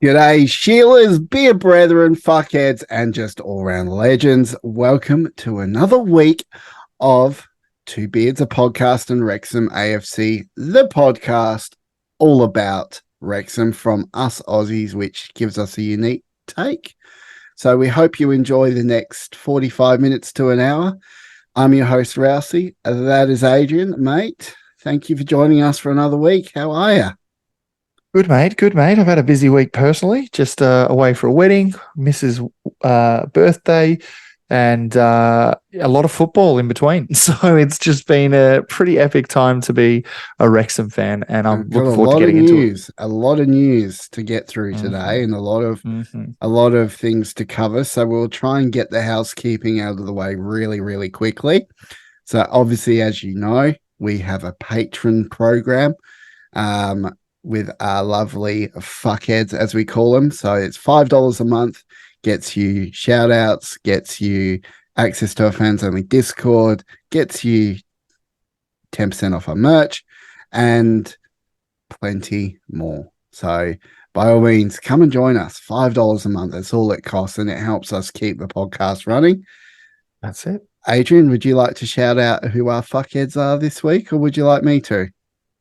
G'day, Sheilas, beer brethren, fuckheads, and just all-round legends. Welcome to another week of Two Beards, a podcast, and Wrexham AFC, the podcast all about Wrexham from us Aussies, which gives us a unique take. So we hope you enjoy the next 45 minutes to an hour. I'm your host, Rousey. That is Adrian, mate. Thank you for joining us for another week. How are you? Good, mate. Good, mate. I've had a busy week personally, just away for a wedding, Mrs. Birthday, and a lot of football in between. So it's just been a pretty epic time to be a Wrexham fan, and I'm Got looking forward to getting into it. a lot of news to get through today, Mm-hmm. and Mm-hmm. a lot of things to cover. So we'll try and get the housekeeping out of the way really, really quickly. So obviously, as you know, we have a patron program. With our lovely fuckheads, as we call them. So it's $5 a month, gets you shout outs, gets you access to our fans only Discord, gets you 10% off our merch, and plenty more. So by all means, come and join us. $5 a month. That's all it costs, and it helps us keep the podcast running. That's it. Adrian, would you like to shout out who our fuckheads are this week, or would you like me to?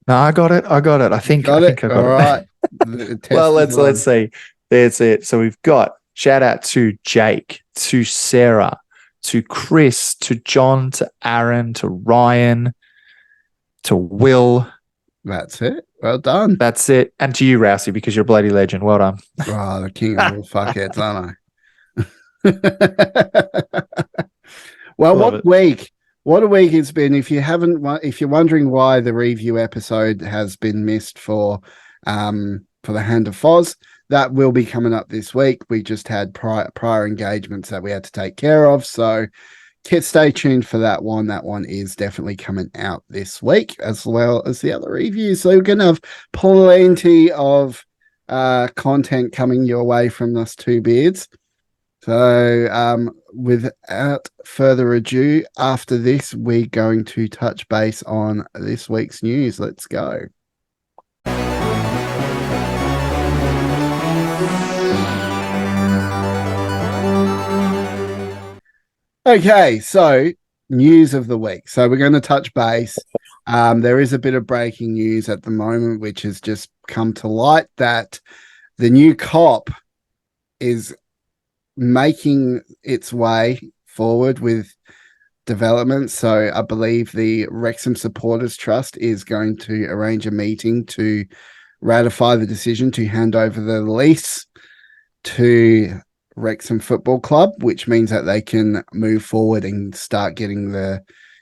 No, I got it. I got it. I think I got All right. it. Well, let's see. That's it. So we've got shout out to Jake, to Sarah, to Chris, to John, to Aaron, to Ryan, to Will. That's it. Well done. That's it. And to you, Rousey, because you're a bloody legend. Well done. Oh, the king of all fuckheads, aren't I? Well, Love it. what a week it's been. If you're wondering why the review episode has been missed for the Hand of Foz, that will be coming up this week. We just had prior engagements that we had to take care of, so stay tuned for that one. That one is definitely coming out this week, as well as the other reviews. So we're gonna have plenty of content coming your way from us two beards. So, without further ado, after this, we're going to touch base on this week's news. Let's go. Okay, so news of the week. So we're going to touch base. There is a bit of breaking news at the moment, which has just come to light that the new cop is making its way forward with development. So I believe the Wrexham Supporters Trust is going to arrange a meeting to ratify the decision to hand over the lease to Wrexham Football Club, which means that they can move forward and start getting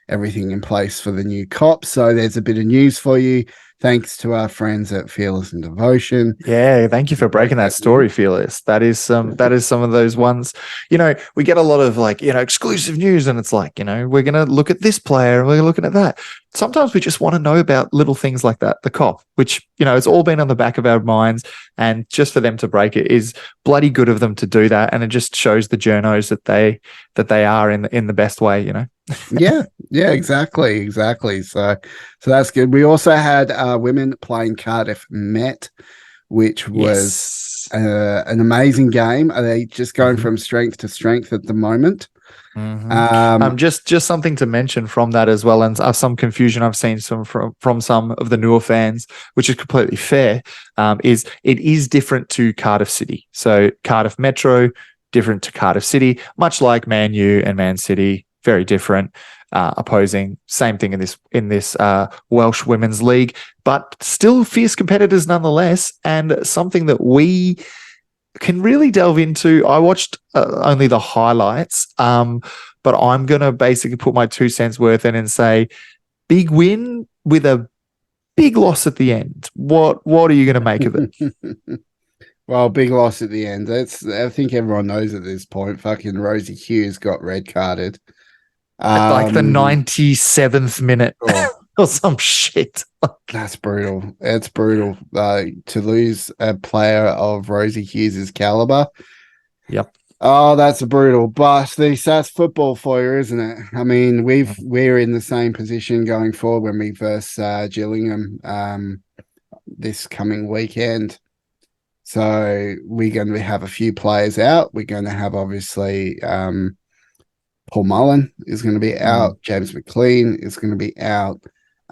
everything in place for the new cop. So there's a bit of news for you. Thanks to our friends at Fearless and Devotion. Yeah, thank you for breaking that story, Fearless. That is some of those ones. We get a lot of exclusive news, and it's like, we're gonna look at this player and we're looking at that. Sometimes we just want to know about little things like that, the cop, which, it's all been on the back of our minds, and just for them to break it is bloody good of them to do that. And it just shows the journos that they are in the best way, Yeah, exactly. So that's good. We also had women playing Cardiff Met, which was an amazing game. Are they just going from strength to strength at the moment? Just something to mention from that as well, and some confusion I've seen from some of the newer fans, which is completely fair. Is it is different to Cardiff City? So Cardiff Metro different to Cardiff City, much like Man U and Man City. Very different, opposing. Same thing in this Welsh Women's League, but still fierce competitors nonetheless, and something that we can really delve into. I watched only the highlights, but I'm gonna basically put my 2 cents worth in and say, big win with a big loss at the end. What are you gonna make of it? Well, big loss at the end. I think everyone knows at this point. Fucking Rosie Hughes got red carded. At like the 97th minute or some shit. That's brutal. It's brutal to lose a player of Rosie Hughes' caliber. Yep. Oh, that's brutal. But that's football for you, isn't it? I mean, we're in the same position going forward when we verse Gillingham this coming weekend. So we're going to have a few players out. We're going to have obviously Paul Mullen is going to be out. James McLean is going to be out.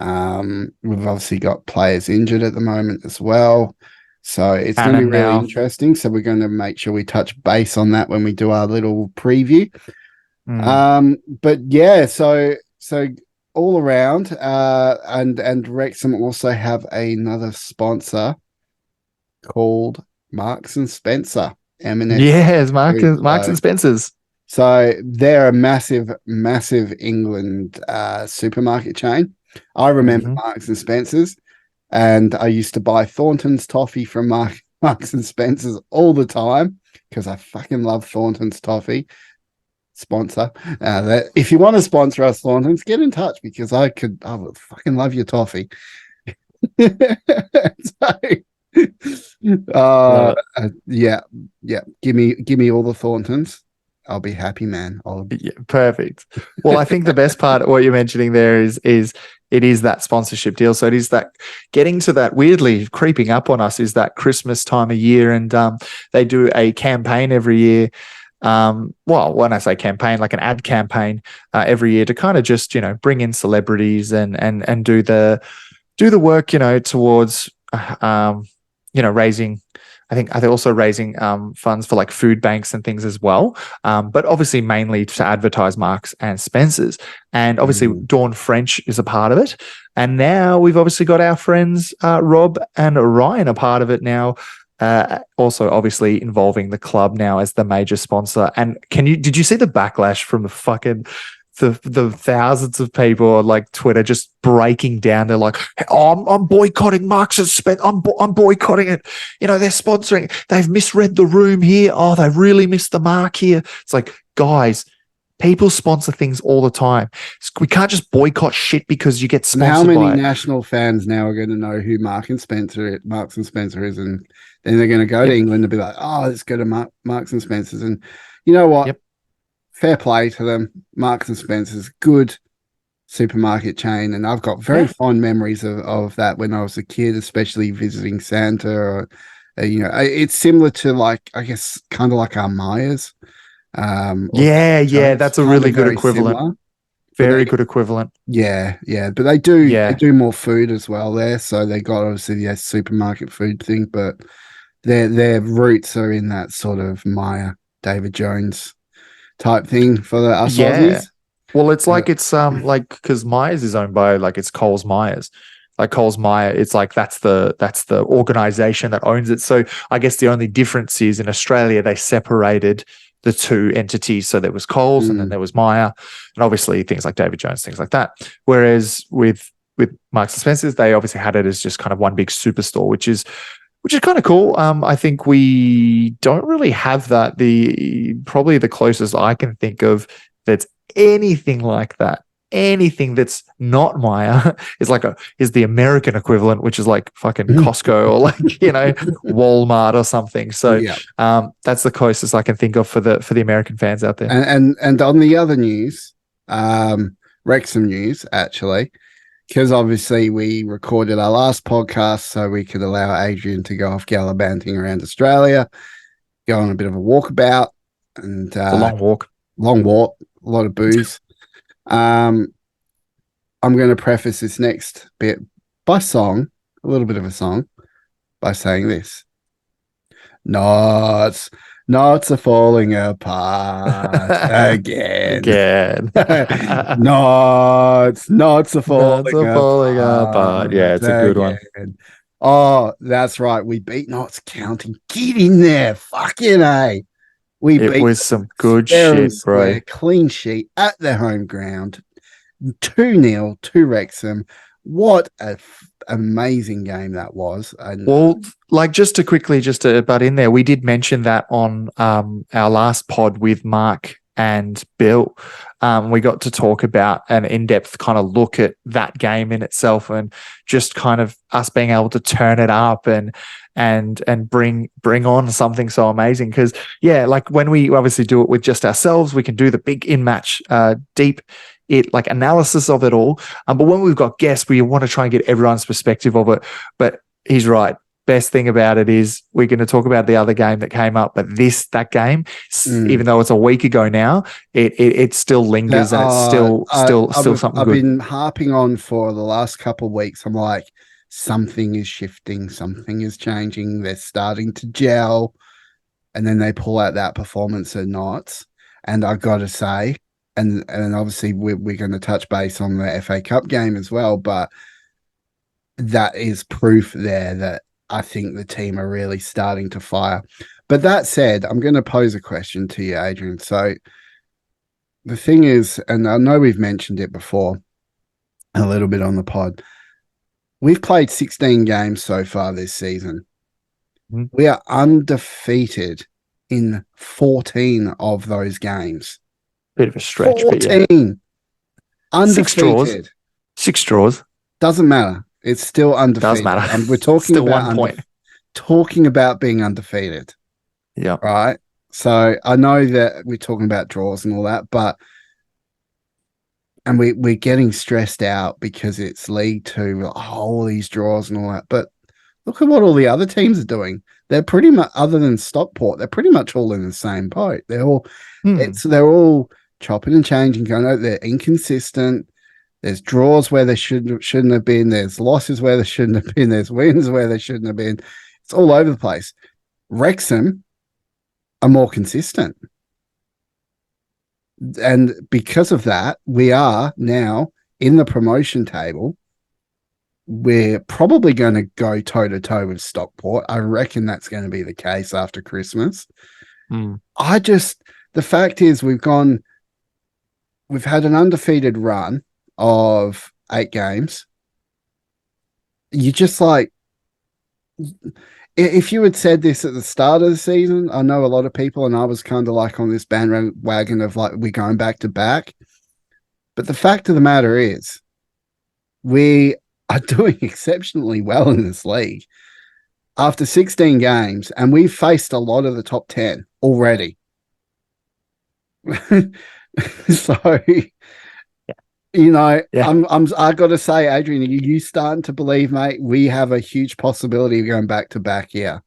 We've obviously got players injured at the moment as well. So it's going to be really interesting. So we're going to make sure we touch base on that when we do our little preview. But yeah, so all around, and Wrexham also have another sponsor called Marks and Spencer. Yes, Marks and Spencer's. So they're a massive, massive England supermarket chain. I remember Marks and Spencer's, and I used to buy Thornton's toffee from Marks and Spencer's all the time because I fucking love Thornton's toffee. Sponsor. If you want to sponsor us, Thornton's, get in touch because I would fucking love your toffee. Yeah. Give me all the Thorntons. I'll be happy, man. Yeah, perfect. Well, I think the best part of what you're mentioning there is it is that sponsorship deal. So it is that getting to that, weirdly creeping up on us, is that Christmas time of year, and they do a campaign every year. Well, when I say campaign, like an ad campaign every year to kind of just, bring in celebrities and do the work, towards raising. I think they're also raising funds for like food banks and things as well. But obviously mainly to advertise Marks and Spencer's. And obviously Dawn French is a part of it. And now we've obviously got our friends Rob and Ryan a part of it now. Also obviously involving the club now as the major sponsor. And did you see the backlash from the fucking the thousands of people on like Twitter just breaking down? They're like, oh, I'm boycotting Marks and Spencer. I'm boycotting it. They're sponsoring. They've misread the room here. Oh, they really missed the mark here. It's like, guys, people sponsor things all the time. We can't just boycott shit because you get sponsored. How many national fans now are going to know who Marks and Spencer is, and then they're going to go to England and be like, oh, let's go to Marks and Spencer's. And you know what? Fair play to them. Marks and Spencer's, good supermarket chain. And I've got very fond memories of that when I was a kid, especially visiting Santa or, it's similar to like, I guess, kind of like our Myers. That's a really good equivalent. Very good equivalent. Yeah. But they do more food as well there. So they got obviously the supermarket food thing, but their roots are in that sort of Meyer, David Jones type thing for us Aussies. Well, it's like it's like because Myers is owned by like it's Coles Myers. Like Coles Myer, it's like that's the organization that owns it. So I guess the only difference is in Australia they separated the two entities. So there was Coles and then there was Myer, and obviously things like David Jones, things like that. Whereas with Marks and Spencer's, they obviously had it as just kind of one big superstore, which is kind of cool. I think we don't really have that. Probably the closest I can think of that's anything like that, anything that's not Myer is the American equivalent, which is like fucking Costco or like Walmart or something. So that's the closest I can think of for the American fans out there. And on the other news, Wrexham news actually, because obviously we recorded our last podcast so we could allow Adrian to go off gallivanting around Australia, go on a bit of a walkabout, and a long walk, a lot of booze. I'm going to preface this next bit by song, a little bit of a song, by saying this. Knots are falling apart again. Knots are falling apart. Yeah, it's a good one. Oh, that's right. We beat Knots County. Get in there. Fucking A. It was some good shit, bro. Clean sheet at their home ground. 2-0 to Wrexham. What a amazing game that was. Well, like just to butt in there, we did mention that on our last pod with Mark and Bill. We got to talk about an in-depth kind of look at that game in itself and just kind of us being able to turn it up and bring on something so amazing. Because like when we obviously do it with just ourselves, we can do the big in-match deep analysis of it all. But when we've got guests, we want to try and get everyone's perspective of it. But he's right. best thing about it is we're going to talk about the other game that came up, but that game, even though it's a week ago now, it still lingers and it's still something I've good. been harping on for the last couple of weeks. I'm like, something is shifting, something is changing. They're starting to gel, and then they pull out that performance at Knots. And I got to say, and obviously we're going to touch base on the FA Cup game as well, but that is proof there that I think the team are really starting to fire. But that said, I'm going to pose a question to you, Adrian. So the thing is, and I know we've mentioned it before a little bit on the pod, we've played 16 games so far this season. Mm-hmm. We are undefeated in 14 of those games. Bit of a stretch. 14. But yeah. Undefeated. 6 draws. Doesn't matter. It's still undefeated. Does matter. We're talking still about 1 point. Talking about being undefeated. Yeah. Right. So I know that we're talking about draws and all that, but we're getting stressed out because it's League Two, all these draws and all that. But look at what all the other teams are doing. They're pretty much, other than Stockport, they're pretty much all in the same boat. They're all they're all chopping and changing, going out. They're inconsistent. There's draws where they shouldn't have been. There's losses where they shouldn't have been. There's wins where they shouldn't have been. It's all over the place. Wrexham are more consistent. And because of that, we are now in the promotion table. We're probably going to go toe-to-toe with Stockport. I reckon that's going to be the case after Christmas. The fact is we've had an undefeated run of 8 games. You just like, if you had said this at the start of the season, I know a lot of people, and I was kind of like on this bandwagon of like, we're going back to back. But the fact of the matter is, we are doing exceptionally well in this league after 16 games, and we've faced a lot of the top 10 already. So, you know, I got to say, Adrian, are you starting to believe, mate, we have a huge possibility of going back to back here?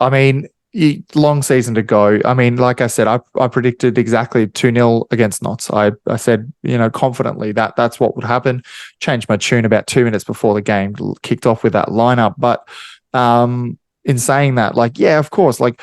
I mean, long season to go. I mean, like I said, I predicted exactly 2-0 against Notts. I said, you know, confidently that's what would happen. Changed my tune about 2 minutes before the game kicked off with that lineup. But in saying that, like, yeah, of course, like,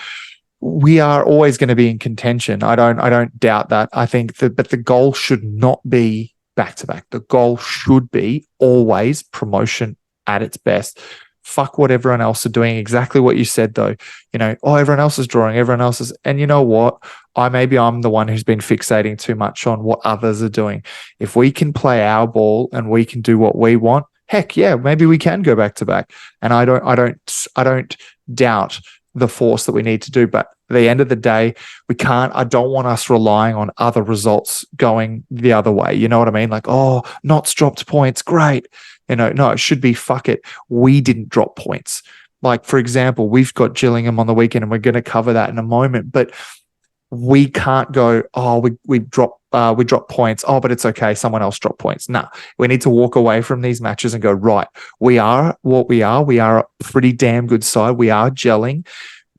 we are always going to be in contention. I don't doubt that. I think but the goal should not be back to back. The goal should be always promotion at its best. Fuck what everyone else are doing. Exactly what you said, though. You know, everyone else is drawing, everyone else is, and you know what? Maybe I'm the one who's been fixating too much on what others are doing. If we can play our ball and we can do what we want, heck yeah, maybe we can go back to back. And I don't doubt the force that we need to do, but at the end of the day, I don't want us relying on other results going the other way. You know what I mean? Like, Notts dropped points. Great. You know, no, it should be, fuck it. We didn't drop points. Like, for example, we've got Gillingham on the weekend and we're going to cover that in a moment, but we can't go, we dropped points. But it's okay. Someone else dropped points. No, we need to walk away from these matches and go, right, we are what we are. We are a pretty damn good side. We are gelling.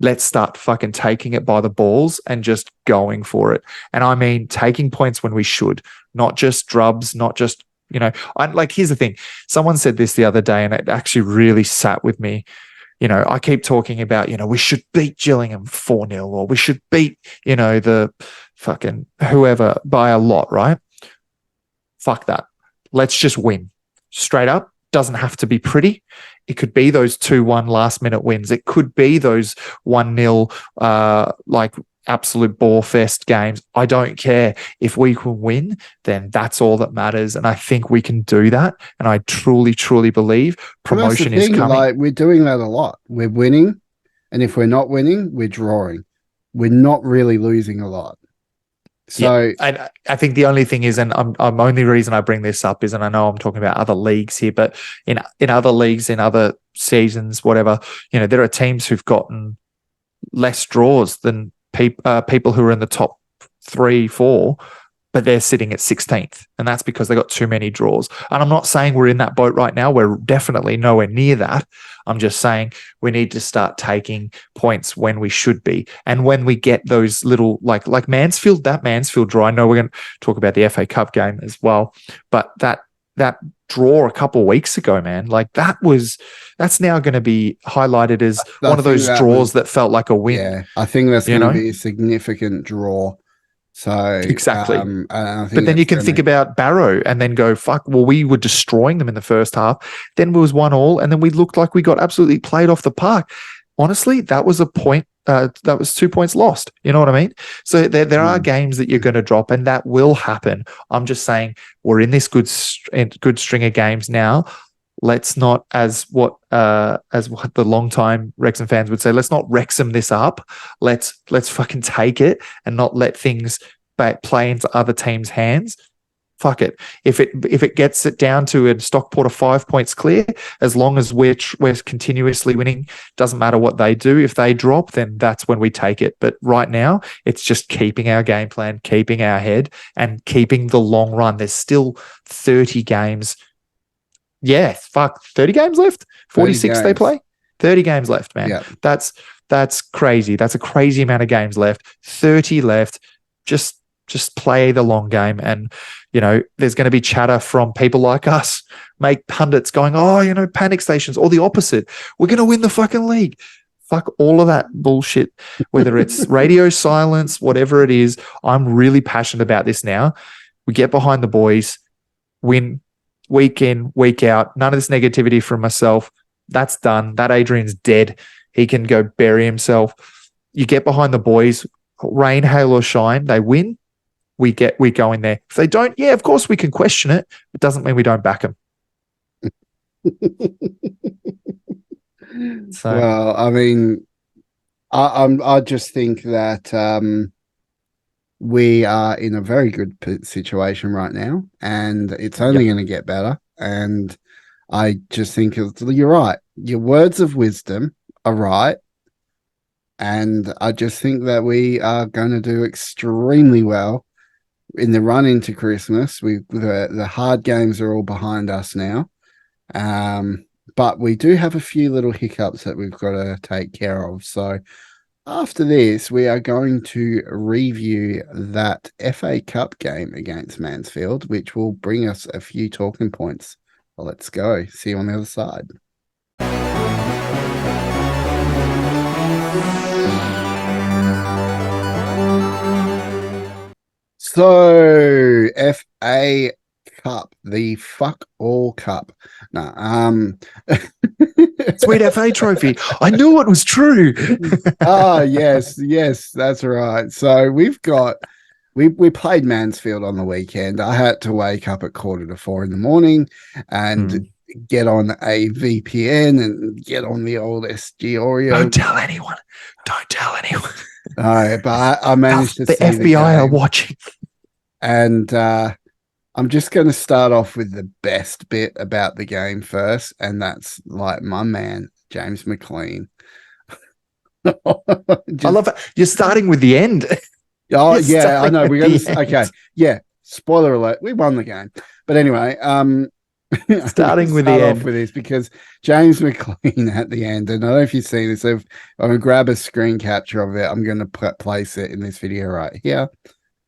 Let's start fucking taking it by the balls and just going for it. And I mean, taking points when we should, not just drubs, not just, you know, here's the thing. Someone said this the other day and it actually really sat with me. You know, I keep talking about, you know, we should beat Gillingham 4-0 or we should beat, you know, the fucking whoever by a lot, right? Fuck that. Let's just win. Straight up. Doesn't have to be pretty. It could be those 2-1 last minute wins. It could be those 1-0 like absolute ball fest games. I don't care. If we can win, then that's all that matters. And I think we can do that. And I truly, truly believe promotion is coming. Like, we're doing that a lot. We're winning. And if we're not winning, we're drawing. We're not really losing a lot. So and I think the only thing is, and I'm only reason I bring this up is, and I know I'm talking about other leagues here, but in other leagues, in other seasons, whatever, you know, there are teams who've gotten less draws than people who are in the top 3, 4 but they're sitting at 16th, and that's because they got too many draws. And I'm not saying we're in that boat right now. We're definitely nowhere near that. I'm just saying we need to start taking points when we should be. And when we get those little, like Mansfield, that Mansfield draw, I know we're going to talk about the FA Cup game as well, but that draw a couple of weeks ago, man, like that's now going to be highlighted as one of those draws that felt like a win. Yeah, I think that's going to be a significant draw. So exactly. I think but then you can think about Barrow and then go, fuck, well, we were destroying them in the first half. Then it was 1-1, and then we looked like we got absolutely played off the park. Honestly, that was a point. That was 2 points lost. You know what I mean? So there are games that you're going to drop, and that will happen. I'm just saying we're in this good string of games now. Let's not, as what the long-time Wrexham fans would say, let's not Wrexham this up. Let's fucking take it and not let things play into other teams' hands. Fuck it. If it gets it down to a Stockport of 5 points clear, as long as we're continuously winning, doesn't matter what they do. If they drop, then that's when we take it. But right now, it's just keeping our game plan, keeping our head, and keeping the long run. There's still 30 games. Yeah, 30 games left? 46 games. They play? 30 games left, man. Yeah. That's crazy. That's a crazy amount of games left. 30 left. Just play the long game. And, there's going to be chatter from people like us, make pundits going, panic stations, or the opposite. We're going to win the fucking league. Fuck all of that bullshit, whether it's radio silence, whatever it is. I'm really passionate about this now. We get behind the boys, win week in, week out. None of this negativity from myself. That's done. That Adrian's dead. He can go bury himself. You get behind the boys, rain, hail, or shine. They win. We go in there. If they don't, yeah, of course we can question it. It doesn't mean we don't back them. Well, I mean, I just think that we are in a very good situation right now, and it's only going to get better. And I just think you're right. Your words of wisdom are right. And I just think that we are going to do extremely well in the run into Christmas. The hard games are all behind us now. But we do have a few little hiccups that we've got to take care of. So after this, we are going to review that FA Cup game against Mansfield, which will bring us a few talking points. Well, let's go. See you on the other side. So, FA Cup, the fuck all cup. Sweet FA trophy. I knew it was true. Yes, that's right. So we played Mansfield on the weekend. I had to wake up at 3:45 in the morning and get on a VPN and get on the old SG Oreo. Don't tell anyone. No, but I managed to see the FBI are watching. And I'm just going to start off with the best bit about the game first, and that's like my man, James McLean. I love it. You're starting with the end. Oh, yeah, I know. We're going to... Okay, yeah, spoiler alert. We won the game. But anyway, starting with the end. Off with this because James McLean at the end, and I don't know if you've seen this, if I'm going to grab a screen capture of it, I'm going to place it in this video right here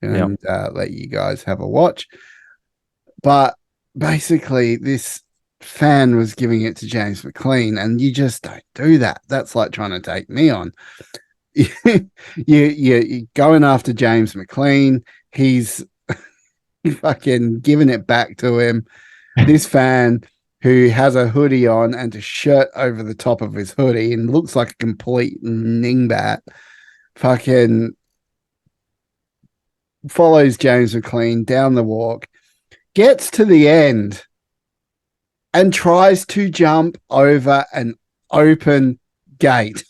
and let you guys have a watch. But basically, this fan was giving it to James McLean, and you just don't do that. That's like trying to take me on. You're going after James McLean. He's fucking giving it back to him. This fan who has a hoodie on and a shirt over the top of his hoodie and looks like a complete ningbat, fucking follows James McLean down the walk, gets to the end and tries to jump over an open gate.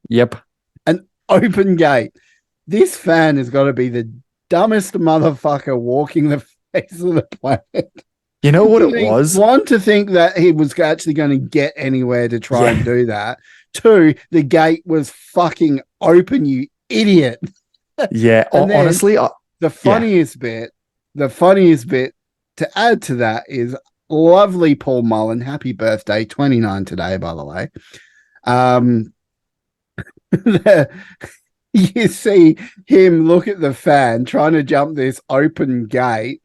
Yep. An open gate. This fan has got to be the dumbest motherfucker walking the face of the planet. You know what it was? One, to think that he was actually going to get anywhere to try and do that. Two, the gate was fucking open, you idiot. Yeah, honestly. The funniest bit the funniest bit to add to that is lovely Paul Mullen. Happy birthday, 29 today, by the way. You see him look at the fan trying to jump this open gate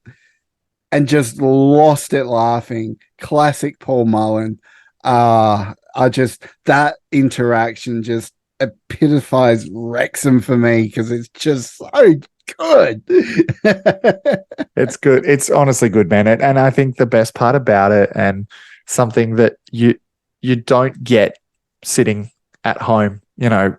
and just lost it laughing. Classic Paul Mullen. That interaction just epitomize Wrexham for me because it's just so good. It's good. It's honestly good, man. And I think the best part about it, and something that you don't get sitting at home,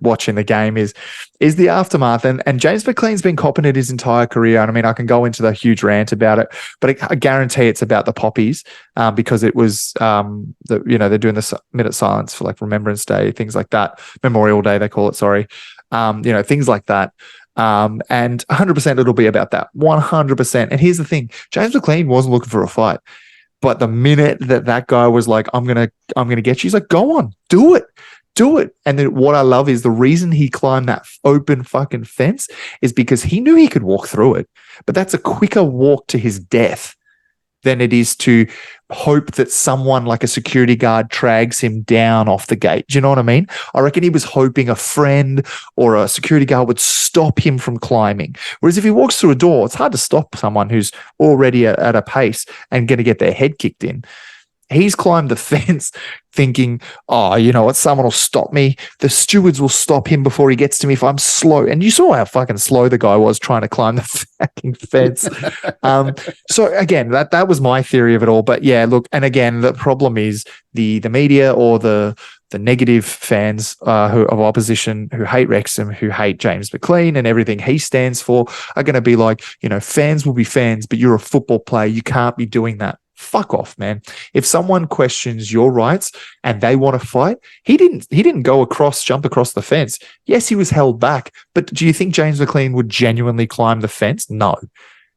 watching the game, is the aftermath. And James McLean's been copping it his entire career. And I mean, I can go into the huge rant about it, but I guarantee it's about the poppies, because it was they're doing the minute silence for like Remembrance Day, things like that, Memorial Day they call it. Sorry, things like that. And 100% it'll be about that, 100%. And here's the thing: James McLean wasn't looking for a fight, but the minute that guy was like, I'm gonna get you, he's like, go on, do it. And then what I love is the reason he climbed that open fucking fence is because he knew he could walk through it, but that's a quicker walk to his death than it is to hope that someone like a security guard drags him down off the gate. Do you know what I mean? I reckon he was hoping a friend or a security guard would stop him from climbing. Whereas if he walks through a door, it's hard to stop someone who's already at a pace and going to get their head kicked in. He's climbed the fence thinking, oh, you know what? Someone will stop me. The stewards will stop him before he gets to me if I'm slow. And you saw how fucking slow the guy was trying to climb the fucking fence. So again, that was my theory of it all. But yeah, look, and again, the problem is the media or the negative fans of opposition who hate Wrexham, who hate James McLean and everything he stands for, are going to be like, fans will be fans, but you're a football player. You can't be doing that. Fuck off, man. If someone questions your rights and they want to fight, he didn't jump across the fence. Yes, he was held back, but do you think James McLean would genuinely climb the fence? No.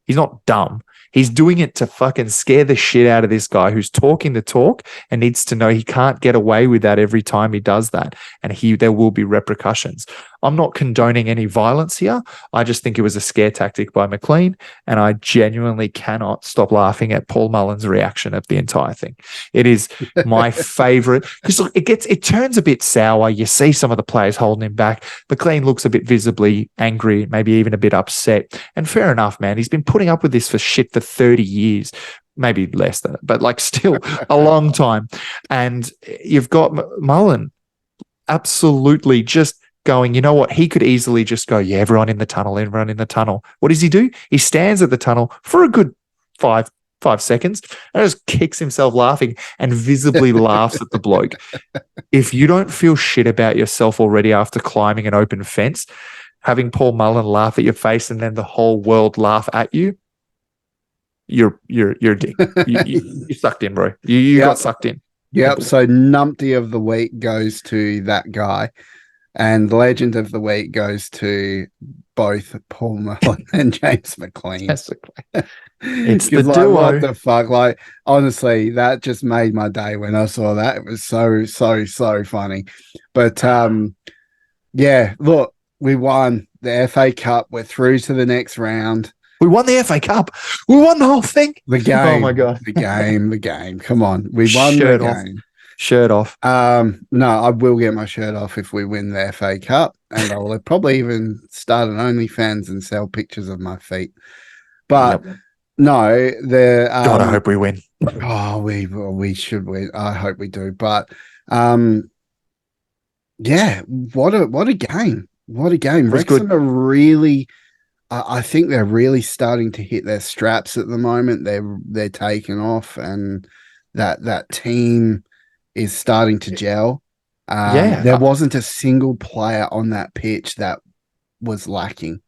He's not dumb. He's doing it to fucking scare the shit out of this guy who's talking the talk and needs to know he can't get away with that every time he does that. And there will be repercussions. I'm not condoning any violence here. I just think it was a scare tactic by McLean. And I genuinely cannot stop laughing at Paul Mullen's reaction of the entire thing. It is my favorite because look, it turns a bit sour. You see some of the players holding him back. McLean looks a bit visibly angry, maybe even a bit upset. And fair enough, man. He's been putting up with this for 30 years, maybe less than it, but like still a long time. And you've got Mullen absolutely just going, you know what? He could easily just go, yeah, everyone in the tunnel. What does he do? He stands at the tunnel for a good five seconds and just kicks himself laughing and visibly laughs at the bloke. If you don't feel shit about yourself already after climbing an open fence, having Paul Mullen laugh at your face and then the whole world laugh at you, you're a dick. You sucked in, bro. You got sucked in. Yep. So Numpty of the week goes to that guy, and Legend of the week goes to both Paul Mullen and James McLean. Basically, it's the like, duo. what the fuck? Like, honestly, that just made my day when I saw that. It was so funny. But yeah, look, we won the FA Cup. We're through to the next round. We won the FA Cup. We won the whole thing. The game. Oh my God. The game. Come on. We won the game. Shirt off. No, I will get my shirt off if we win the FA Cup, and I will probably even start an OnlyFans and sell pictures of my feet. But no, God, I hope we win. Oh, we should win. I hope we do. But yeah, what a game. What a game. Wrexham are really, I think they're really starting to hit their straps at the moment. They're taking off, and that team is starting to gel. There wasn't a single player on that pitch that was lacking.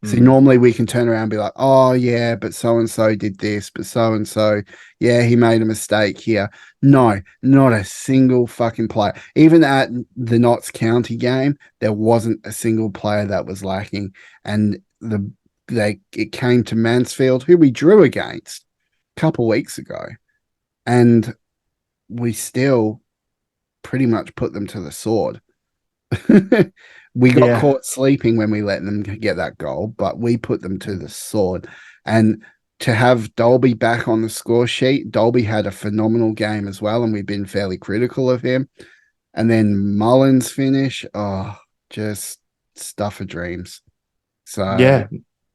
So normally we can turn around and be like, oh yeah, but so-and-so did this, but so-and-so, yeah, he made a mistake here. No, not a single fucking player. Even at the Notts County game, there wasn't a single player that was lacking. And it came to Mansfield, who we drew against a couple weeks ago, and we still pretty much put them to the sword. We got caught sleeping when we let them get that goal, but we put them to the sword. And to have Dolby back on the score sheet, Dolby had a phenomenal game as well, and we've been fairly critical of him. And then Mullins finish, just stuff of dreams. So Yeah.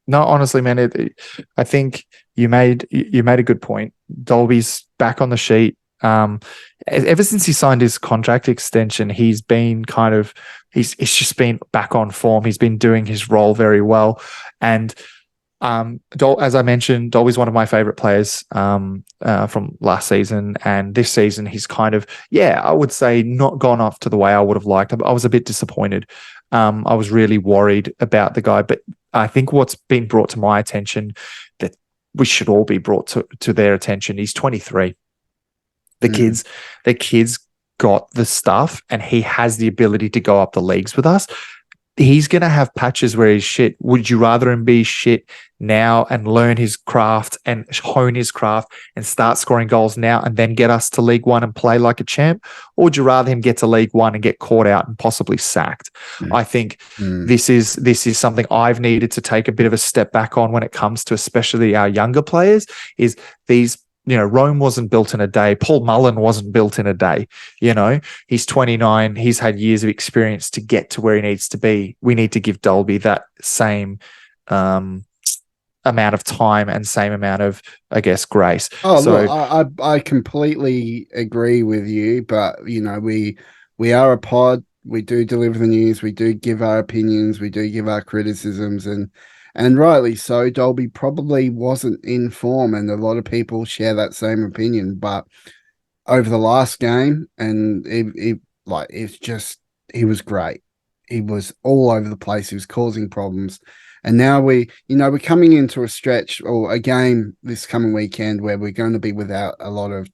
No, honestly, man, I think you made a good point. Dolby's back on the sheet. Ever since he signed his contract extension, he's been he's just been back on form. He's been doing his role very well, and as I mentioned, Dolby's one of my favorite players from last season, and this season he's I would say not gone off to the way I would have liked. I was a bit disappointed. I was really worried about the guy, but I think what's been brought to my attention that we should all be brought to their attention. He's 23. The kids got the stuff, and he has the ability to go up the leagues with us. He's going to have patches where he's shit. Would you rather him be shit now and learn his craft and hone his craft and start scoring goals now and then get us to League One and play like a champ? Or would you rather him get to League One and get caught out and possibly sacked? I think this is something I've needed to take a bit of a step back on when it comes to especially our younger players, is these. Rome wasn't built in a day. Paul Mullen wasn't built in a day. He's 29. He's had years of experience to get to where he needs to be. We need to give Dolby that same amount of time and same amount of, I guess, grace. Look, I completely agree with you, but we are a pod. We do deliver the news. We do give our opinions. We do give our criticisms, and rightly so. Dolby probably wasn't in form, and a lot of people share that same opinion. But over the last game, and he was great. He was all over the place. He was causing problems. And now we're coming into a stretch or a game this coming weekend where we're going to be without a lot of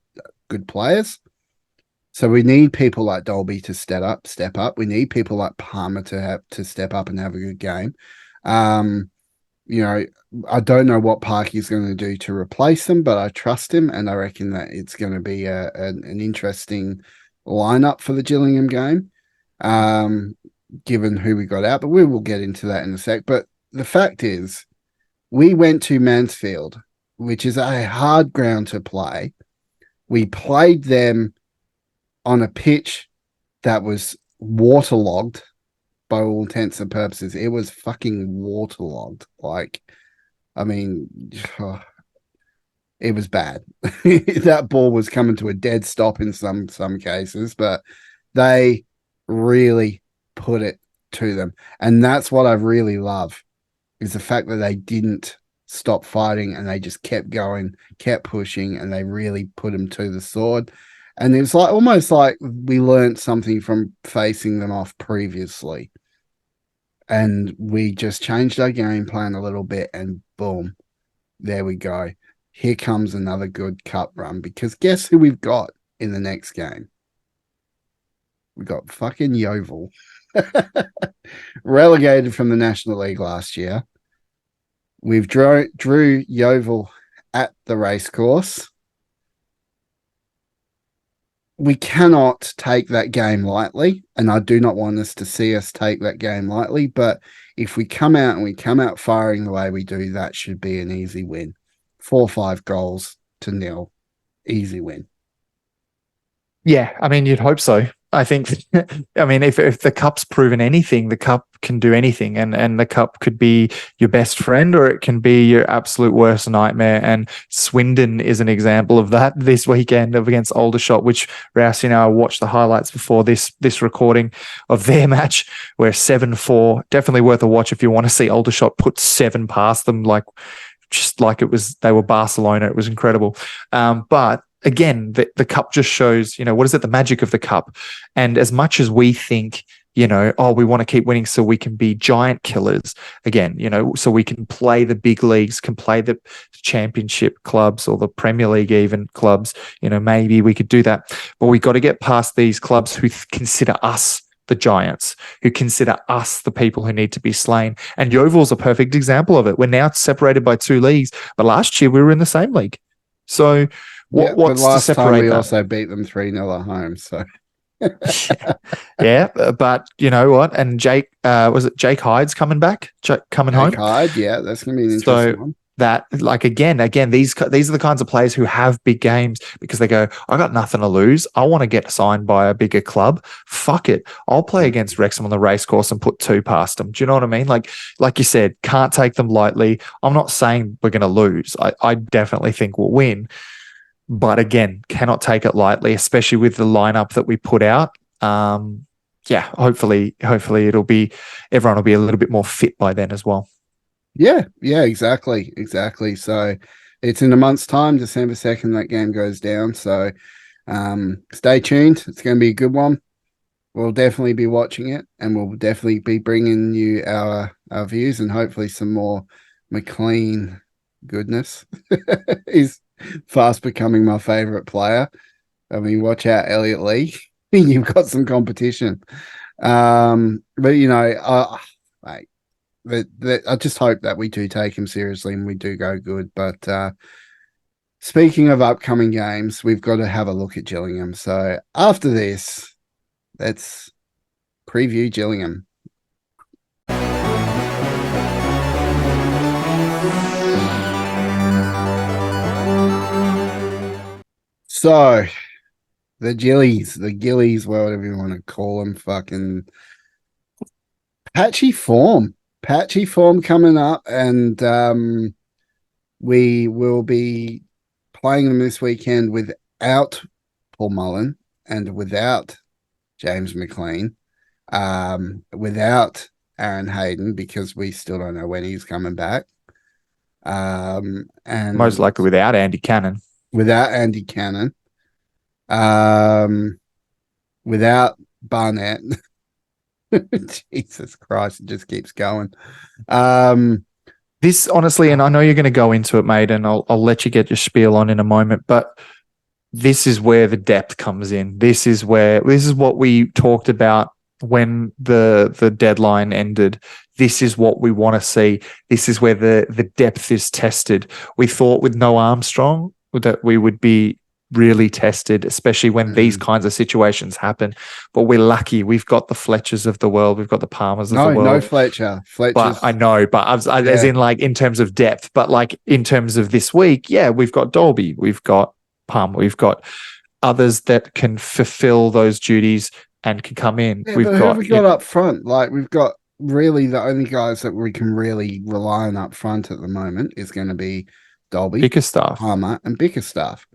good players. So we need people like Dolby to step up. We need people like Palmer to step up and have a good game. I don't know what Parky's going to do to replace them, but I trust him, and I reckon that it's going to be an interesting lineup for the Gillingham game, given who we got out. But we will get into that in a sec. But the fact is, we went to Mansfield, which is a hard ground to play. We played them on a pitch that was waterlogged. By all intents and purposes, it was fucking waterlogged. It was bad. That ball was coming to a dead stop in some cases, but they really put it to them. And that's what I really love, is the fact that they didn't stop fighting and they just kept going, kept pushing, and they really put them to the sword. And it was almost like we learned something from facing them off previously. And we just changed our game plan a little bit, and boom, there we go. Here comes another good cup run, because guess who we've got in the next game? We got fucking Yeovil. Relegated from the National League last year. We've drew Yeovil at the racecourse. We cannot take that game lightly, and I do not want us to see us take that game lightly, but if we come out firing the way we do, that should be an easy win. 4-5 goals to nil. Easy win. Yeah, I mean, you'd hope so. I think, if the cup's proven anything, the cup can do anything, and the cup could be your best friend, or it can be your absolute worst nightmare. And Swindon is an example of that this weekend against Aldershot, which Rouse, I watched the highlights before this recording of their match, where 7-4, definitely worth a watch if you want to see Aldershot put 7 past them, just like they were Barcelona. It was incredible. But again, the cup just shows, what is it? The magic of the cup. And as much as we think, we want to keep winning so we can be giant killers again, so we can play the big leagues, can play the championship clubs or the Premier League even clubs, maybe we could do that. But we got to get past these clubs who consider us the giants, who consider us the people who need to be slain. And Yeovil's a perfect example of it. We're now separated by 2 leagues, but last year we were in the same league. So what's to separate time we that? also beat them 3-0 at home. So yeah, but you know what? And Jake, was it Jake Hyde's coming back? Coming home? Jake Hyde, yeah, that's going to be an interesting one. that, like, again, these are the kinds of players who have big games because they go, I got nothing to lose. I want to get signed by a bigger club. Fuck it. I'll play against Wrexham on the race course and put 2 past them. Do you know what I mean? Like you said, can't take them lightly. I'm not saying we're going to lose. I definitely think we'll win. But again, cannot take it lightly, especially with the lineup that we put out. Hopefully everyone will be a little bit more fit by then as well. Yeah, exactly. So it's in a month's time, December 2nd, that game goes down. So stay tuned. It's going to be a good one. We'll definitely be watching it, and we'll definitely be bringing you our views and hopefully some more McLean goodness. He's fast becoming my favorite player. I mean, watch out, Elliot Lee. You've got some competition. But mate, I just hope that we do take him seriously and we do go good. But speaking of upcoming games, we've got to have a look at Gillingham. So after this, let's preview Gillingham. So the Gillies, whatever you want to call them, fucking patchy form coming up, and we will be playing them this weekend without Paul Mullen and without James McLean, without Aaron Hayden, because we still don't know when he's coming back, and most likely without Andy Cannon, without Barnett. Jesus Christ, it just keeps going. This honestly, and I know you're going to go into it, mate, and I'll let you get your spiel on in a moment, but this is where the depth comes in. This is what we talked about when the deadline ended. This is what we want to see. This is where the depth is tested. We thought with no Armstrong that we would be really tested, especially when these kinds of situations happen. But we're lucky. We've got the Fletchers of the world. We've got the Palmers of the world. No Fletcher. But I know, but as in like in terms of depth, but like in terms of this week, yeah, we've got Dolby, we've got Palmer, we've got others that can fulfill those duties and can come in. Yeah, who have we got up front? Like, we've got really the only guys that we can really rely on up front at the moment is going to be Dolby, Bickerstaff, Palmer, and Bickerstaff.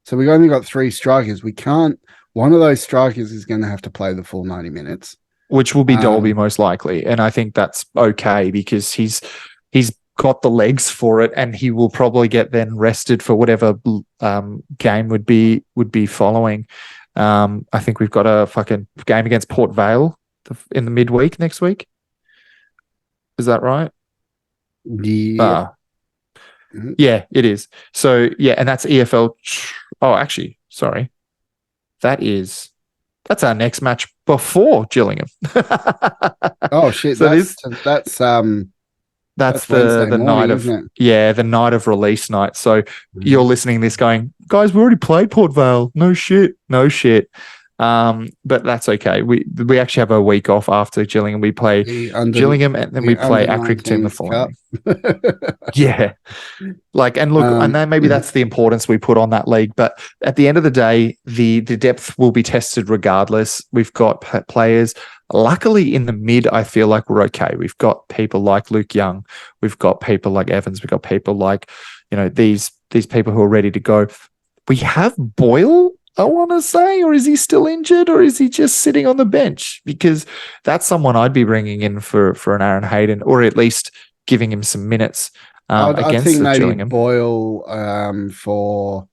So we've only got 3 strikers. We can't. One of those strikers is going to have to play the full 90 minutes, which will be Dolby most likely, and I think that's okay because he's got the legs for it, and he will probably get then rested for whatever game would be following. I think we've got a fucking game against Port Vale in the midweek next week. Is that right? Yeah. Yeah, it is. So yeah, and that's EFL. Oh, actually, sorry. That's our next match before Gillingham. Oh shit! So that's the night of the night of release night. So you're listening to this going, guys, we already played Port Vale. No shit. But that's okay. We actually have a week off after Gillingham. We play Gillingham and then we play Accrington the following. Yeah. Like, and look, and then maybe that's the importance we put on that league. But at the end of the day, the depth will be tested regardless. We've got players. Luckily, in the mid, I feel like we're okay. We've got people like Luke Young. We've got people like Evans. We've got people like, these people who are ready to go. We have Boyle, I want to say, or is he still injured, or is he just sitting on the bench? Because that's someone I'd be bringing in for an Aaron Hayden, or at least giving him some minutes against I think maybe Gillingham. Boyle for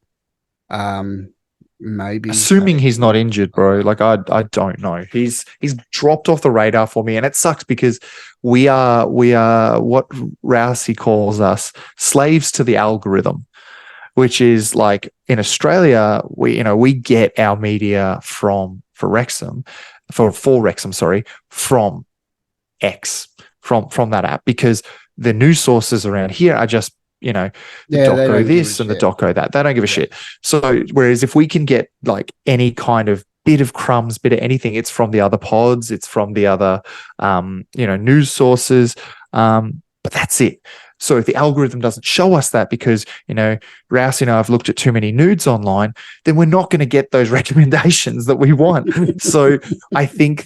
maybe, assuming he's not injured, bro. Like I don't know. He's dropped off the radar for me, and it sucks because we are what Rousey calls us, slaves to the algorithm. Which is like in Australia, we get our media from Wrexham, from from that app, because the news sources around here are just the doco this and the doco that. They don't give a shit. So whereas if we can get like any kind of bit of crumbs, bit of anything, it's from the other pods, it's from the other news sources. but that's it. So if the algorithm doesn't show us that because, Rouse, I've looked at too many nudes online, then we're not going to get those recommendations that we want. So I think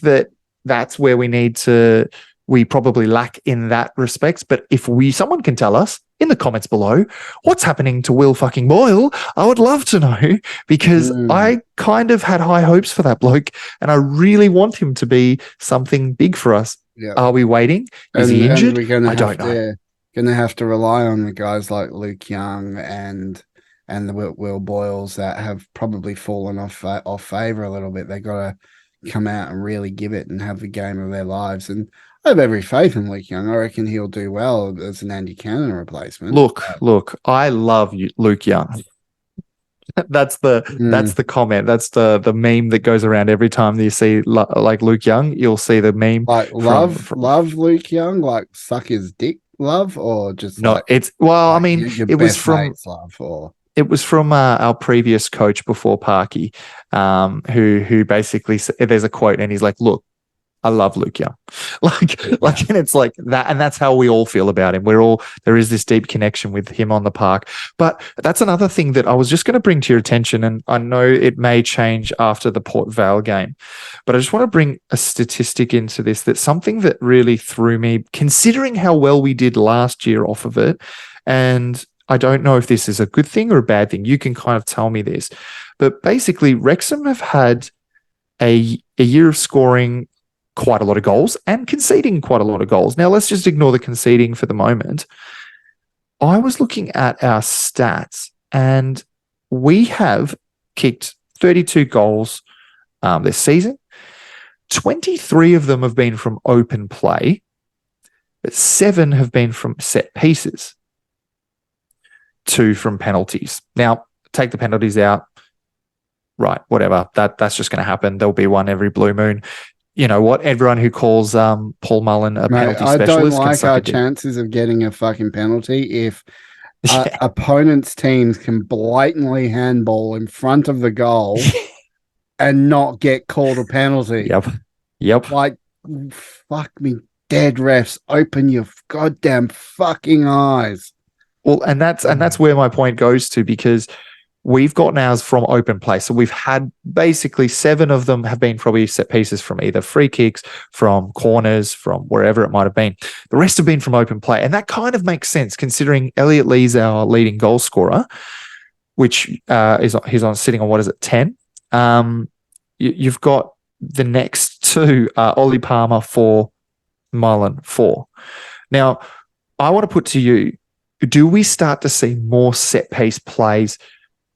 that's where we probably lack in that respect. But if someone can tell us in the comments below what's happening to Will fucking Boyle, I would love to know, because I kind of had high hopes for that bloke and I really want him to be something big for us. Yeah. Are we waiting? Is he injured? I don't know. Going to have to rely on the guys like Luke Young and the Will Boyles that have probably fallen off favor a little bit. They got to come out and really give it and have the game of their lives. And I have every faith in Luke Young. I reckon he'll do well as an Andy Cannon replacement. Look, I love Luke Young. That's the comment. That's the meme that goes around every time you see like Luke Young. You'll see the meme like love Luke Young, like suck his dick love, or just no. Like, it's well, like I mean, it was from love, or it was from our previous coach before Parky, who basically there's a quote and he's like, "Look, I love Luke Young," and it's like that, and that's how we all feel about him. There is this deep connection with him on the park. But that's another thing that I was just going to bring to your attention, and I know it may change after the Port Vale game, but I just want to bring a statistic into this. That's something that really threw me, considering how well we did last year off of it, and I don't know if this is a good thing or a bad thing. You can kind of tell me this, but basically, Wrexham have had a year of scoring quite a lot of goals and conceding quite a lot of goals. Now, let's just ignore the conceding for the moment. I was looking at our stats and we have kicked 32 goals this season. 23 of them have been from open play, but 7 have been from set pieces, 2 from penalties. Now, take the penalties out. Right, whatever. That's just going to happen. There'll be one every blue moon. You know what? Everyone who calls Paul Mullen a penalty specialist. I don't like our chances of getting a fucking penalty if opponents' teams can blatantly handball in front of the goal and not get called a penalty. Yep. Like, fuck me dead, refs. Open your goddamn fucking eyes. Well, and that's where my point goes to, because we've gotten ours from open play. So we've had basically 7 of them have been probably set pieces from either free kicks, from corners, from wherever it might have been. The rest have been from open play. And that kind of makes sense considering Elliot Lee's our leading goal scorer, which he's sitting on, what is it, 10? You've got the next 2, Ollie Palmer 4, Mullen 4. Now, I want to put to you, do we start to see more set piece plays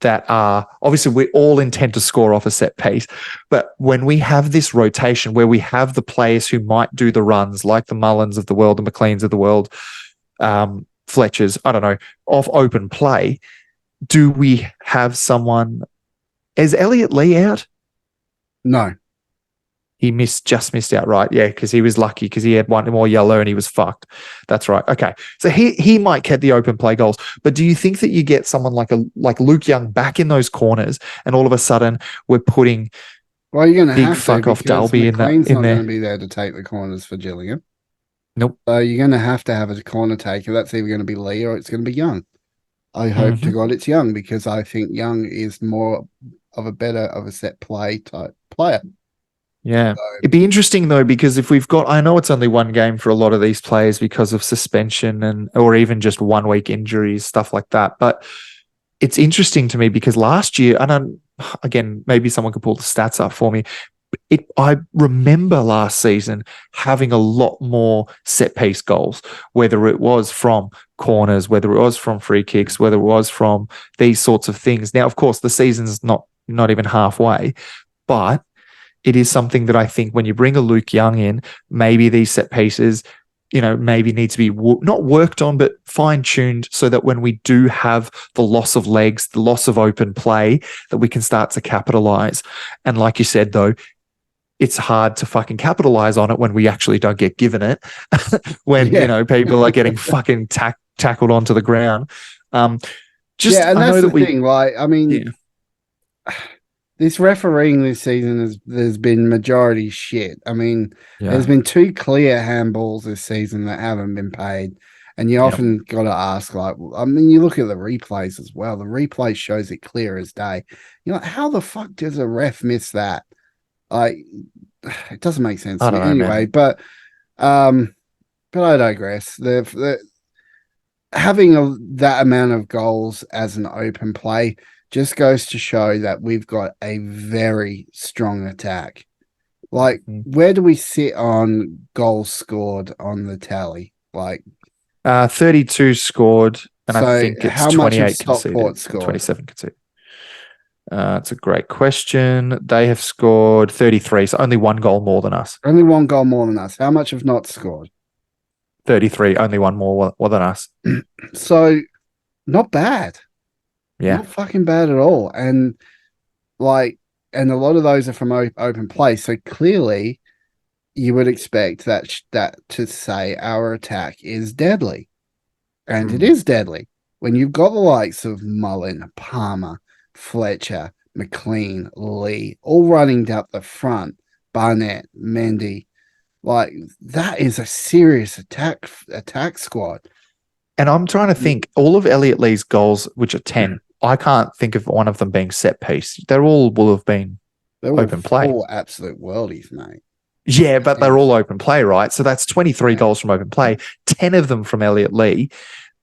that are, obviously we all intend to score off a set piece, but when we have this rotation where we have the players who might do the runs, like the Mullins of the world, the McLeans of the world, Fletchers, I don't know, off open play, do we have someone? Is Elliot Lee out? No. He just missed out, right? Yeah, because he was lucky because he had one more yellow and he was fucked. That's right. Okay, so he might get the open play goals, but do you think that you get someone like Luke Young back in those corners, and all of a sudden we're putting you're going to big have fuck to, off Dalby McLean's in there? Not going to be there to take the corners for Gillingham. Nope. So you're going to have a corner taker. That's either going to be Lee or it's going to be Young. I hope to God it's Young, because I think Young is more of a set play type player. Yeah. It'd be interesting though, because if we've got, I know it's only one game for a lot of these players because of suspension or even just 1 week injuries, stuff like that. But it's interesting to me because last year, and again, maybe someone could pull the stats up for me. I remember last season having a lot more set piece goals, whether it was from corners, whether it was from free kicks, whether it was from these sorts of things. Now, of course, the season's not even halfway, but it is something that I think when you bring a Luke Young in, maybe these set pieces, maybe need to be not worked on, but fine-tuned so that when we do have the loss of legs, the loss of open play, that we can start to capitalize. And like you said, though, it's hard to fucking capitalize on it when we actually don't get given it, when, people are getting fucking tackled onto the ground. And that's the thing. Like, I mean, this refereeing this season there's been majority shit. I mean, there's been 2 clear handballs this season that haven't been paid. And you Yep. often got to ask, like, I mean, you look at the replays as well. The replay shows it clear as day. You're like, how the fuck does a ref miss that? Like, it doesn't make sense I to me don't know, anyway. man. Um, but I digress. The having that amount of goals as an open play just goes to show that we've got a very strong attack. Like, Mm. where do we sit on goals scored on the tally? Like, 32 scored, and I so think it's how much of 28 conceded, Stockport scored? 27 conceded. It's a great question. They have scored 33, so only one goal more than us. Only one goal more than us. How much have not scored? 33, only one more than us. So not bad. Yeah. Not fucking bad at all. And like, and a lot of those are from open play. So clearly, you would expect that to say our attack is deadly, and it Mm. is deadly when you've got the likes of Mullen, Palmer, Fletcher, McLean, Lee, all running up the front. Barnett, Mendy, like that is a serious attack squad. And I'm trying to think, all of Elliot Lee's goals, which are 10, I can't think of one of them being set piece. They're all will have been They're all open play. full absolute worldies, mate. Yeah, but they're all open play, right? So that's 23 Yeah. goals from open play, 10 of them from Elliot Lee.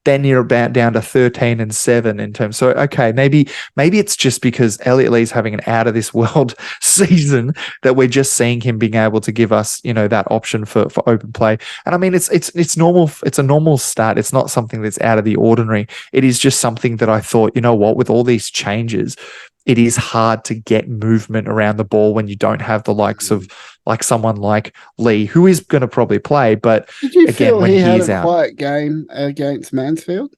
Then you're about down to 13 and 7 in terms. So, okay, maybe it's just because Elliot Lee's having an out of this world season that we're just seeing him being able to give us, that option for open play. And I mean, it's normal. It's a normal stat. It's not something that's out of the ordinary. It is just something that I thought, with all these changes, it is hard to get movement around the ball when you don't have the likes of like someone like Lee, who is going to probably play. But Did you again, feel when he had he's a out, quiet game against Mansfield?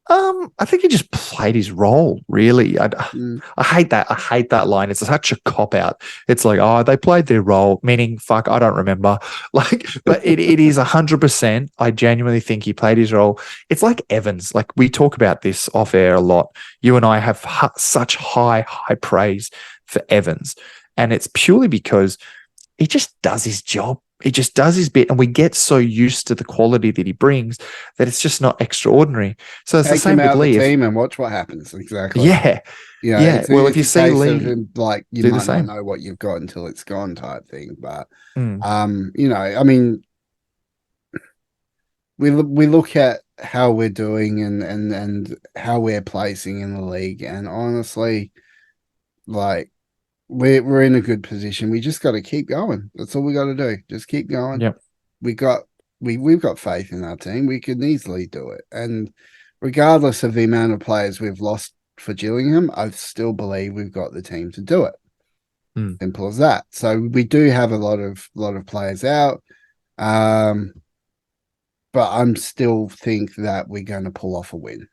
I think he just played his role, really. Mm. I hate that. I hate that line. It's such a cop out. It's like, oh, they played their role, meaning fuck, I don't remember. But it is 100%. I genuinely think he played his role. It's like Evans. Like we talk about this off air a lot. You and I have such high praise for Evans. And it's purely because he just does his job. He just does his bit, and we get so used to the quality that he brings that it's just not extraordinary. So it's the Take him same with out of the Lee. team and watch what happens. Exactly. Yeah, yeah. It's Well, if it's you a see case of Lee like you do the might not same, know what you've got until it's gone type thing. But mm. I mean, we look at how we're doing and how we're placing in the league, and honestly, like we're in a good position. We just got to keep going. That's all we got to do. Just keep going. Yep. We've got faith in our team. We can easily do it. And regardless of the amount of players we've lost for Gillingham, I still believe we've got the team to do it. Mm. Simple as that. So we do have a lot of players out. But I'm still think that we're going to pull off a win.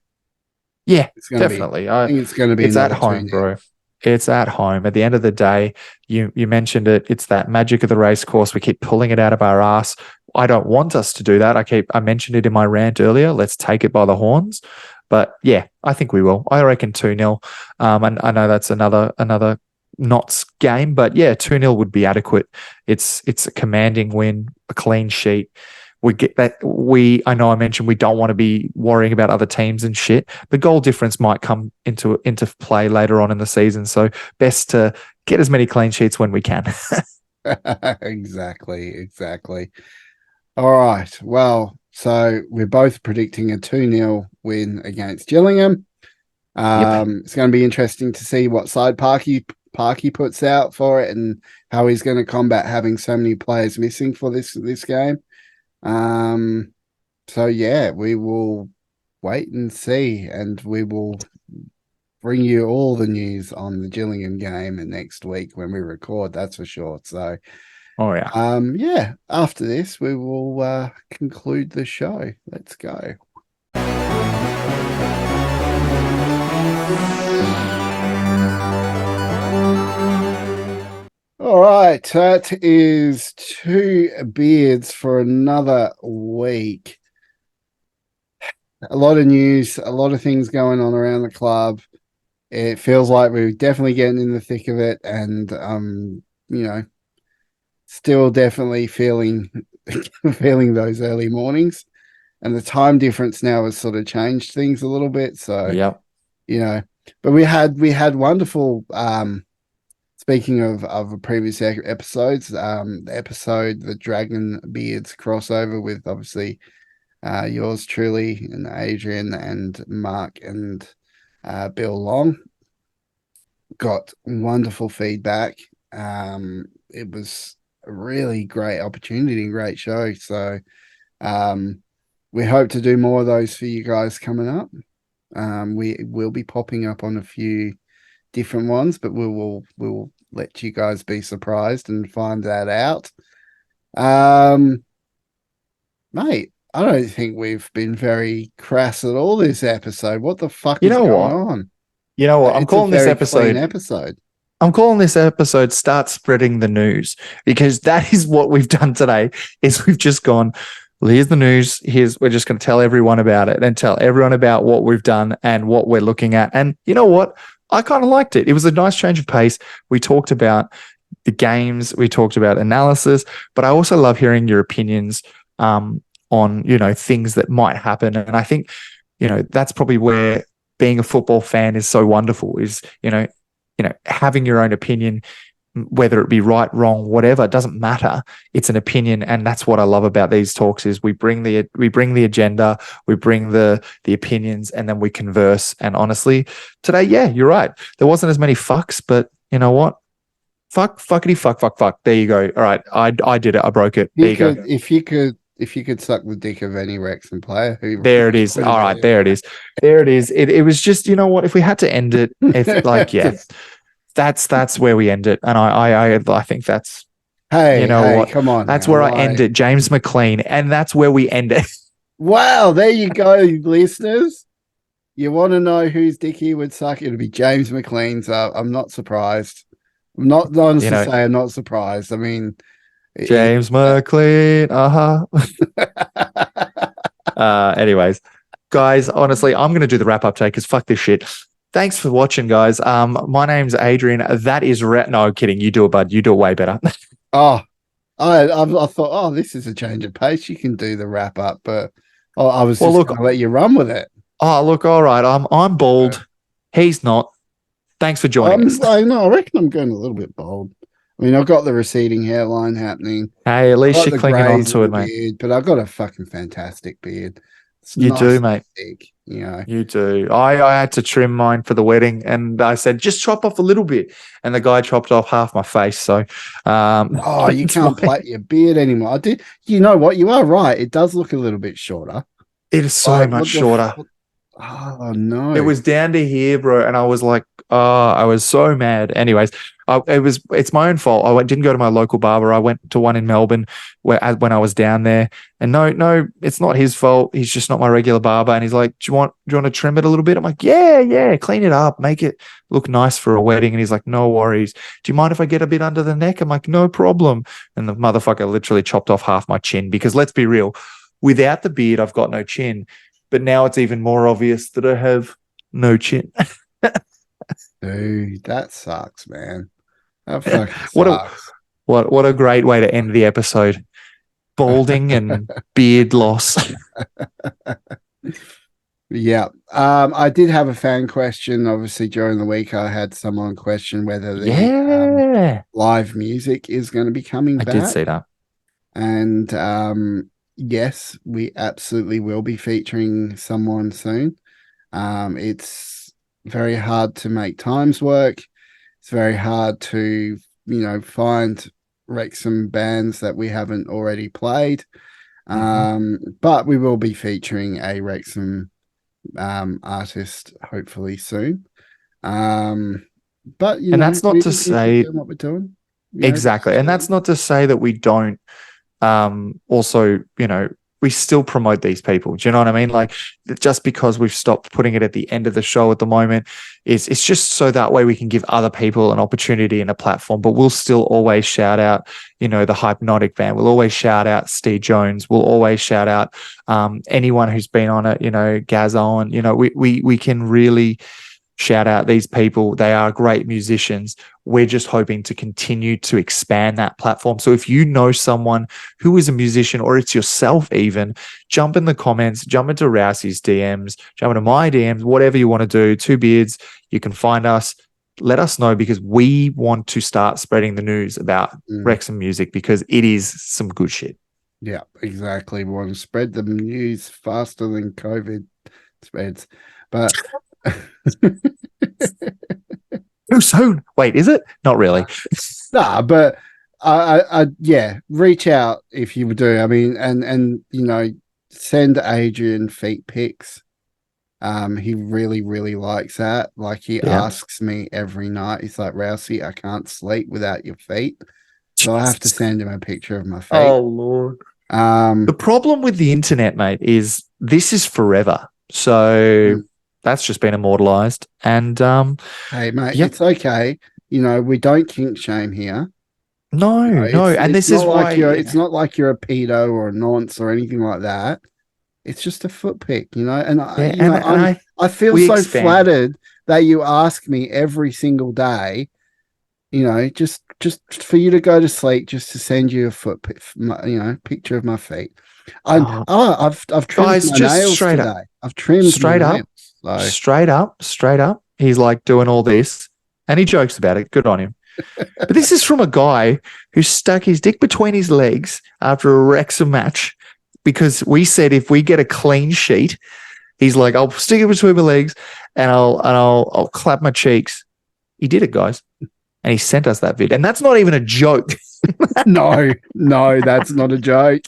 Yeah, It's going definitely. I think it's going to be It's at another home, 2-0. bro. It's at home. At the end of the day, you mentioned it. It's that magic of the race course. We keep pulling it out of our ass. I don't want us to do that. I mentioned it in my rant earlier. Let's take it by the horns. But yeah, I think we will. I reckon 2-0. And I know that's another Knots game, but yeah, 2-0 would be adequate. It's a commanding win, a clean sheet. We get that. I know I mentioned we don't want to be worrying about other teams and shit. The goal difference might come into play later on in the season. So best to get as many clean sheets when we can. Exactly. All right. Well, so we're both predicting a 2-0 win against Gillingham. Yep. It's going to be interesting to see what side Parky puts out for it and how he's going to combat having so many players missing for this game. So yeah, we will wait and see, and we will bring you all the news on the Gillingham game next week when we record. That's for sure. So, Oh yeah. yeah. After this, we will conclude the show. Let's go. All right, that is 2 beards for another week. A lot of news, a lot of things going on around the club. It feels like we're definitely getting in the thick of it, and still definitely feeling those early mornings. and the time difference now has sort of changed things a little bit. So Yep. But we had wonderful. Speaking of previous episodes, the Dragon Beards crossover with obviously yours truly and Adrian and Mark and Bill Long got wonderful feedback. It was a really great opportunity and great show. So we hope to do more of those for you guys coming up. We will be popping up on a few different ones, but we'll let you guys be surprised and find that out. Mate, I don't think we've been very crass at all this episode. What the fuck is going on? You know what? It's a very clean episode. I'm calling this episode "Start Spreading the News" because that is what we've done today. Is we've just gone, well, here's the news. We're just going to tell everyone about it and tell everyone about what we've done and what we're looking at. And you know what? I kind of liked it. It was a nice change of pace. We talked about the games, we talked about analysis, but I also love hearing your opinions on, things that might happen. And I think, that's probably where being a football fan is so wonderful is, having your own opinion, whether it be right, wrong, whatever, it doesn't matter. It's an opinion. And that's what I love about these talks is we bring the agenda, we bring the opinions, and then we converse. And honestly, today, yeah, you're right. There wasn't as many fucks, but you know what? Fuckity fuck. There you go. All right. I did it. I broke it. There you go. If you could suck the dick of any Wrexham player, there it is. All right. There it is. There it is. It was just, you know what? If we had to end it, that's where we end it. And I think that's, what? Come on. That's where I end it. James McLean. And that's where we end it. Wow. There you go, listeners. You want to know whose dick he would suck? It'll be James McLean's. I'm not surprised. I'm not honestly say I'm not surprised. I mean, James McLean. Anyways, guys, honestly, I'm going to do the wrap up today because fuck this shit. Thanks for watching, guys. My name's Adrian. That is no kidding. You do it, bud. You do it way better. I thought, this is a change of pace. You can do the wrap up, but I was just going to let you run with it. Oh, look, all right. I'm bald. He's not. Thanks for joining us. I reckon I'm going a little bit bald. I mean, I've got the receding hairline happening. Hey, at least you're clinging on to it, mate. Beard, but I've got a fucking fantastic beard. You do, mate. Thick, You do. I had to trim mine for the wedding, and I said, just chop off a little bit. And the guy chopped off half my face. So, you can't plait your beard anymore. I did. You know what? You are right. It does look a little bit shorter. It is so much shorter. Oh no! It was down to here, bro, and I was like, I was so mad. Anyways, it's my own fault. I didn't go to my local barber. I went to one in Melbourne when I was down there. And no, it's not his fault. He's just not my regular barber. And he's like, do you want to trim it a little bit? I'm like, yeah, clean it up, make it look nice for a wedding. And he's like, no worries. Do you mind if I get a bit under the neck? I'm like, no problem. And the motherfucker literally chopped off half my chin because let's be real, without the beard, I've got no chin. But now it's even more obvious that I have no chin. Dude, that sucks, man. That fucking sucks. What a great way to end the episode. Balding and beard loss. Yeah. I did have a fan question. Obviously, during the week, I had someone question whether the live music is going to be coming back. I did see that. And yes, we absolutely will be featuring someone soon. It's very hard to make times work. It's very hard to, find Wrexham bands that we haven't already played. But we will be featuring a Wrexham artist hopefully soon. But that's not to say what we're doing. Exactly. And that's not to say that we don't also, we still promote these people. Do you know what I mean? Like, just because we've stopped putting it at the end of the show at the moment, it's just so that way we can give other people an opportunity and a platform. But we'll still always shout out, the Hypnotic band. We'll always shout out Steve Jones. We'll always shout out anyone who's been on it, Gaz Owen. We can really shout out these people. They are great musicians. We're just hoping to continue to expand that platform. So if you know someone who is a musician, or it's yourself even, jump in the comments, jump into Rousey's DMs, jump into my DMs, whatever you want to do. Two Beards, you can find us. Let us know, because we want to start spreading the news about Wrexham music, because it is some good shit. Yeah, exactly. We want to spread the news faster than COVID spreads. But too soon. Wait, is it? Not really. Nah, but I yeah, reach out if you do. I mean, and send Adrian feet pics. He really, really likes that. Like, he asks me every night. He's like, Rousey, I can't sleep without your feet. So I have to send him a picture of my feet. Oh, Lord. The problem with the internet, mate, is this is forever. So that's just been immortalized. And hey, mate, it's okay. We don't kink shame here. No. And this is why it's not like you're a pedo or a nonce or anything like that. It's just a foot pic, and I feel so flattered that you ask me every single day, just for you to go to sleep, just to send you a picture of my feet. I've trimmed my nails today. I've trimmed straight my nails. Straight up. He's like doing all this, and he jokes about it. Good on him. But this is from a guy who stuck his dick between his legs after a Wrexham match, because we said if we get a clean sheet, he's like, I'll stick it between my legs and I'll clap my cheeks. He did it, guys. And he sent us that vid. And that's not even a joke. No, that's not a joke.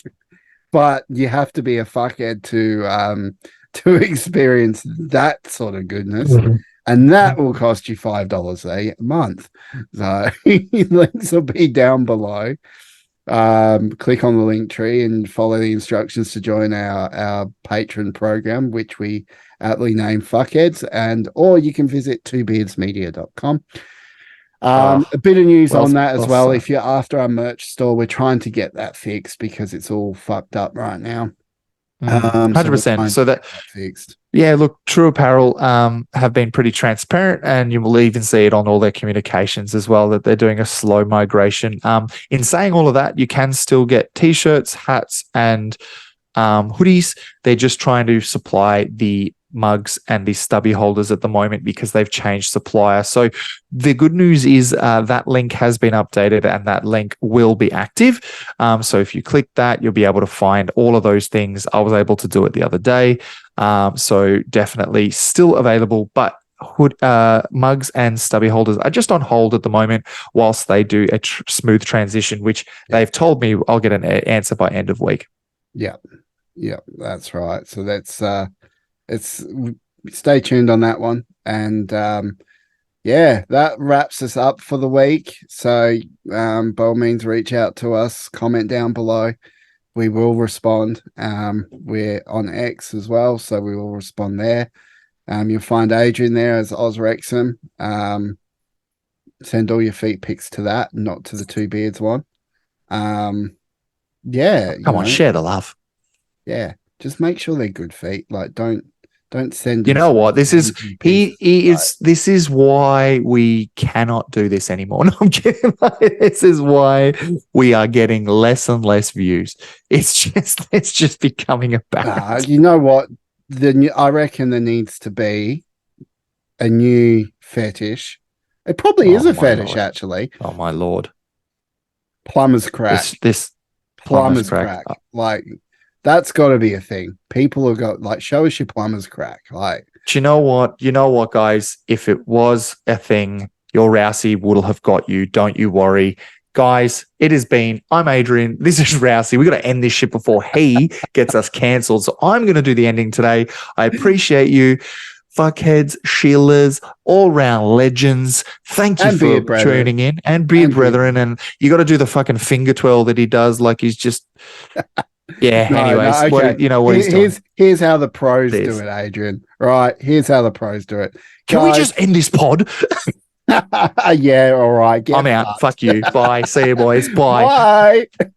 But you have to be a fuckhead to experience that sort of goodness. And that will cost you $5 a month. So links will be down below. Click on the link tree and follow the instructions to join our patron program, which we aptly name Fuckheads, or you can visit twobeardsmedia.com. A bit of news on that as well. If you're after our merch store, we're trying to get that fixed because it's all fucked up right now. 100%. So that fixed. Yeah, look, True Apparel have been pretty transparent, and you will even see it on all their communications as well, that they're doing a slow migration. In saying all of that, you can still get T-shirts, hats, and hoodies. They're just trying to supply the mugs and the stubby holders at the moment because they've changed supplier. So the good news is that link has been updated and that link will be active. So if you click that, you'll be able to find all of those things. I was able to do it the other day. So definitely still available, but mugs and stubby holders are just on hold at the moment whilst they do a smooth transition, which they've told me I'll get an answer by end of week. Yeah, that's right. So that's stay tuned on that one. And that wraps us up for the week. So by all means, reach out to us, comment down below. We will respond. We're on X as well, so we will respond there. You'll find Adrian there as Oz Wrexham. Send all your feet pics to that, not to the Two Beards one. Come on, share the love. Yeah, just make sure they're good feet. Like, don't send. You know what? This is This is why we cannot do this anymore. No, I'm kidding. This is why we are getting less and less views. It's just becoming apparent. You know what? I reckon there needs to be a new fetish. It probably is a fetish, Lord. Actually. Oh my Lord! Plumber's crack. This plumber's crack. Like, that's got to be a thing. People have got, like, show us your plumber's crack. Like, do you know what? You know what, guys? If it was a thing, your Rousey would have got you. Don't you worry. Guys, it has been, I'm Adrian. This is Rousey. We got to end this shit before he gets us cancelled. So I'm going to do the ending today. I appreciate you. Fuckheads, Sheilas, all-round legends. Thank you for tuning in. And Beard Brethren. And you got to do the fucking finger twirl that he does like he's just... Yeah, anyways, okay. What he's doing. Here's how the pros do it, Adrian. Right, here's how the pros do it. Can we just end this pod? Yeah, all right. I'm out. Fuck you. Bye. See you, boys. Bye. Bye.